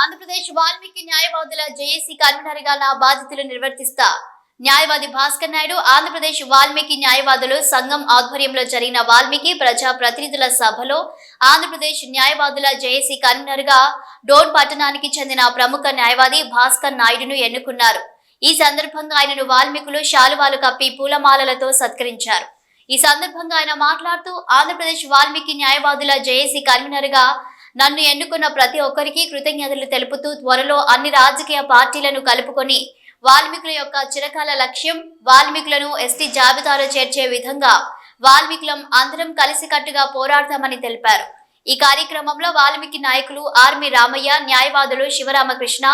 ఆంధ్రప్రదేశ్ వాల్మీకి న్యాయవాదుల JAC convener గా నా బాధ్యతలు నిర్వర్తిస్తా. న్యాయవాది భాస్కర్ నాయుడు ఆంధ్రప్రదేశ్ వాల్మీకి న్యాయవాదులు సంఘం ఆధ్వర్యంలో జరిగిన వాల్మీకి ప్రజా ప్రతినిధుల సభలో ఆంధ్రప్రదేశ్ న్యాయవాదుల జేఏసీ కన్వీనర్ గా డోన్ పట్టణానికి చెందిన ప్రముఖ న్యాయవాది భాస్కర్ నాయుడును ఎన్నుకున్నారు. ఈ సందర్భంగా ఆయనను వాల్మీకులు శాలువాలు కప్పి పూలమాలలతో సత్కరించారు. ఈ సందర్భంగా ఆయన మాట్లాడుతూ ఆంధ్రప్రదేశ్ వాల్మీకి న్యాయవాదుల జేఏసీ కన్వీనర్ గా నన్ను ఎన్నుకున్న ప్రతి ఒక్కరికి కృతజ్ఞతలు తెలుపుతూ త్వరలో అన్ని రాజకీయ పార్టీలను కలుపుకొని వాల్మీకుల యొక్క చిరకాల లక్ష్యం వాల్మీకులను ఎస్టీ జాబితాలో చేర్చే విధంగా వాల్మీకులం అందరం కలిసికట్టుగా పోరాడతామని తెలిపారు. ఈ కార్యక్రమంలో వాల్మీకి నాయకులు ఆర్మీ రామయ్య, న్యాయవాదులు శివరామకృష్ణ,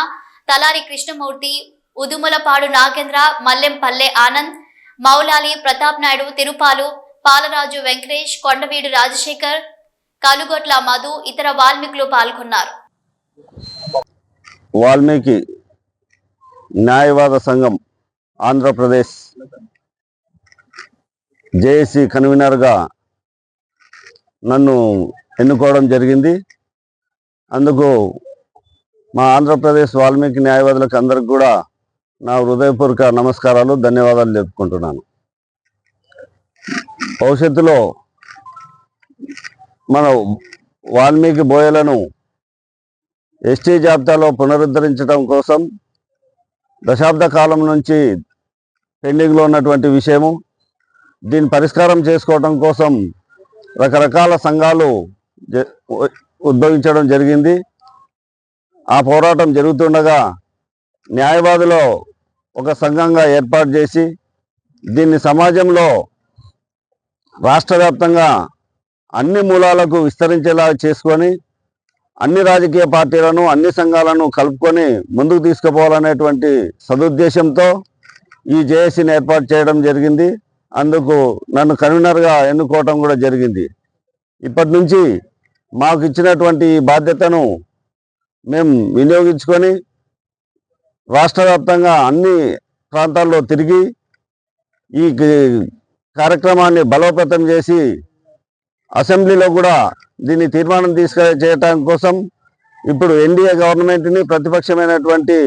తలారి కృష్ణమూర్తి, ఉదుములపాడు నాగేంద్ర, మల్లెంపల్లె ఆనంద్, మౌలాలి ప్రతాప్ నాయుడు, తిరుపాలు పాలరాజు, వెంకటేష్, కొండవీడు రాజశేఖర్, కలుగొట్ల మధు, ఇతర వాల్మీకులు పాల్గొన్నారు. వాల్మీకి న్యాయవాద సంఘం ఆంధ్రప్రదేశ్ జేఏసీ కన్వీనర్గా నన్ను ఎన్నుకోవడం జరిగింది. అందుకు మా ఆంధ్రప్రదేశ్ వాల్మీకి న్యాయవాదులకు అందరికి కూడా నా హృదయపూర్వక నమస్కారాలు, ధన్యవాదాలు చెప్పుకుంటున్నాను. భవిష్యత్తులో మన వాల్మీకి బోయలను ఎస్టీ జాబితాలో పునరుద్ధరించడం కోసం దశాబ్ద కాలం నుంచి పెండింగ్లో ఉన్నటువంటి విషయము, దీన్ని పరిష్కారం చేసుకోవడం కోసం రకరకాల సంఘాలు ఉద్భవించడం జరిగింది. ఆ పోరాటం జరుగుతుండగా న్యాయవాదులు ఒక సంఘంగా ఏర్పాటు చేసి దీన్ని సమాజంలో రాష్ట్ర వ్యాప్తంగా అన్ని మూలాలకు విస్తరించేలా చేసుకొని అన్ని రాజకీయ పార్టీలను అన్ని సంఘాలను కలుపుకొని ముందుకు తీసుకుపోవాలనేటువంటి సదుద్దేశంతో ఈ జేఏసీని ఏర్పాటు చేయడం జరిగింది. అందుకు నన్ను కన్వీనర్గా ఎన్నుకోవటం కూడా జరిగింది. ఇప్పటి నుంచి మాకు ఇచ్చినటువంటి ఈ బాధ్యతను మేము వినియోగించుకొని రాష్ట్ర వ్యాప్తంగా అన్ని ప్రాంతాల్లో తిరిగి ఈ కార్యక్రమాన్ని బలోపేతం చేసి అసెంబ్లీలో కూడా దీన్ని తీర్మానం చేయటం కోసం ఇప్పుడు ఎన్డీఏ గవర్నమెంట్ని, ప్రతిపక్షమైనటువంటి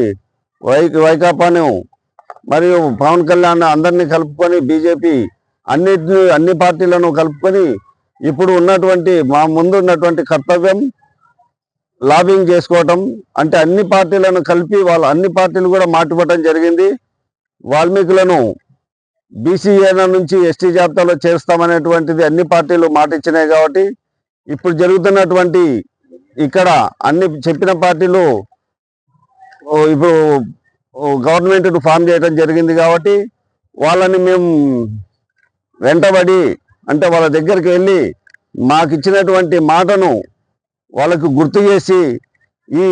వైకాపాను మరియు పవన్ కళ్యాణ్ అందరినీ కలుపుకొని బీజేపీ అన్ని పార్టీలను కలుపుకొని ఇప్పుడు ఉన్నటువంటి మా ముందు ఉన్నటువంటి కర్తవ్యం లాబింగ్ చేసుకోవటం. అంటే అన్ని పార్టీలను కలిపి అన్ని పార్టీలు కూడా మాటివ్వటం జరిగింది. వాల్మీకులను బీసీఏ నుంచి ఎస్టీ జాబితాలో చేస్తామనేటువంటిది అన్ని పార్టీలు మాట ఇచ్చినాయి. కాబట్టి ఇప్పుడు జరుగుతున్నటువంటి ఇక్కడ అన్ని చెప్పిన పార్టీలు ఇప్పుడు గవర్నమెంట్ ఫామ్ చేయడం జరిగింది. కాబట్టి వాళ్ళని మేము వెంటబడి అంటే వాళ్ళ దగ్గరికి వెళ్ళి మాకు ఇచ్చినటువంటి మాటను వాళ్ళకు గుర్తు చేసి ఈ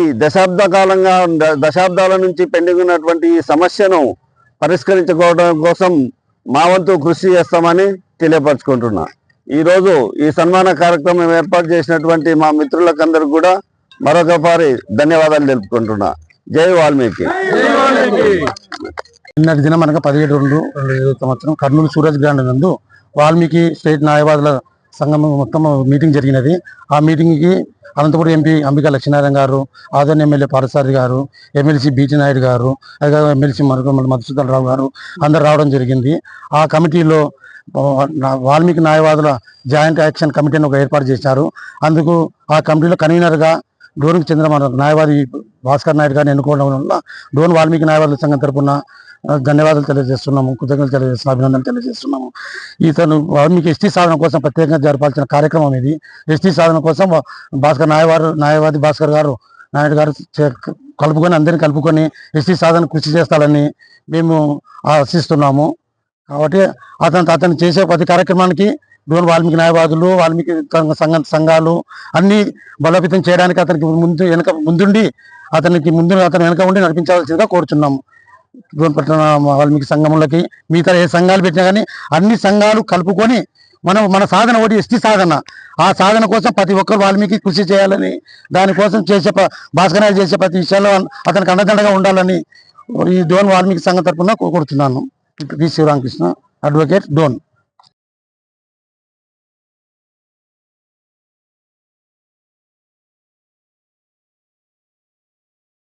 దశాబ్దాల నుంచి పెండింగ్ ఉన్నటువంటి ఈ సమస్యను పరిష్కరించుకోవడం కోసం మా వంతు కృషి చేస్తామని తెలియపరచుకుంటున్నా. ఈరోజు ఈ సన్మాన కార్యక్రమం ఏర్పాటు చేసినటువంటి మా మిత్రులకందరూ కూడా మరొకసారి ధన్యవాదాలు తెలుపుకుంటున్నా. జై వాల్మీకి. నిన్నటి దినం అనగా 17/2/2020 కర్నూలు సూరజ్ గ్రాండ్ నందు వాల్మీకి స్టేట్ న్యాయవాదుల సంఘం మొత్తం మీటింగ్ జరిగినది. ఆ మీటింగ్కి అనంతపురం ఎంపీ అంబికా లక్ష్మీనారాయణ గారు, ఆదరణ ఎమ్మెల్యే పారసారి గారు, ఎమ్మెల్సీ బీటీ నాయుడు గారు, ఎమ్మెల్సీ మధుసూదన్ రావు గారు అందరు రావడం జరిగింది. ఆ కమిటీలో వాల్మీకి న్యాయవాదుల జాయింట్ యాక్షన్ కమిటీని ఒక ఏర్పాటు చేశారు. అందుకు ఆ కమిటీలో కన్వీనర్గా డోన్కి చెందిన మన న్యాయవాది భాస్కర్ నాయుడు గారిని ఎన్నుకోవడం వల్ల డోన్ వాల్మీకి న్యాయవాదుల సంఘం తరఫున ధన్యవాదాలు తెలియజేస్తున్నాము, కృతజ్ఞతలు తెలియజేస్తున్నాము, అభినందనలు తెలియజేస్తున్నాము. ఇతను వాల్మీకి ఎస్టీ సాధన కోసం ప్రత్యేకంగా జరపాల్సిన కార్యక్రమం ఇది. ఎస్టీ సాధన కోసం న్యాయవాది భాస్కర్ నాయుడు గారు అందరినీ కలుపుకొని ఎస్టీ సాధన కృషి చేస్తారని మేము ఆశిస్తున్నాము. కాబట్టి అతను చేసే ప్రతి కార్యక్రమానికి డోన్ వాల్మీకి న్యాయవాదులు, వాల్మీకి సంఘాలు అన్ని బలోపేతం చేయడానికి అతనికి ముందుండి అతని వెనక ఉండి నడిపించాల్సిందిగా కోరుచున్నాము. డోన్ పట్టణ వాల్మీకి సంఘంలోకి మిగతా ఏ సంఘాలు పెట్టినా కానీ అన్ని సంఘాలు కలుపుకొని మన సాధన ఒకటి ఎస్టీ సాధన. ఆ సాధన కోసం ప్రతి ఒక్కరు వాల్మీకి కృషి చేయాలని, దానికోసం భాస్కర్ నాయుడు చేసే ప్రతి విషయాల్లో అతనికి అండదండగా ఉండాలని ఈ డోన్ వాల్మీకి సంఘం తరఫున కోరుతున్నాను. P Sivaramakrishna, advocate, Dhone.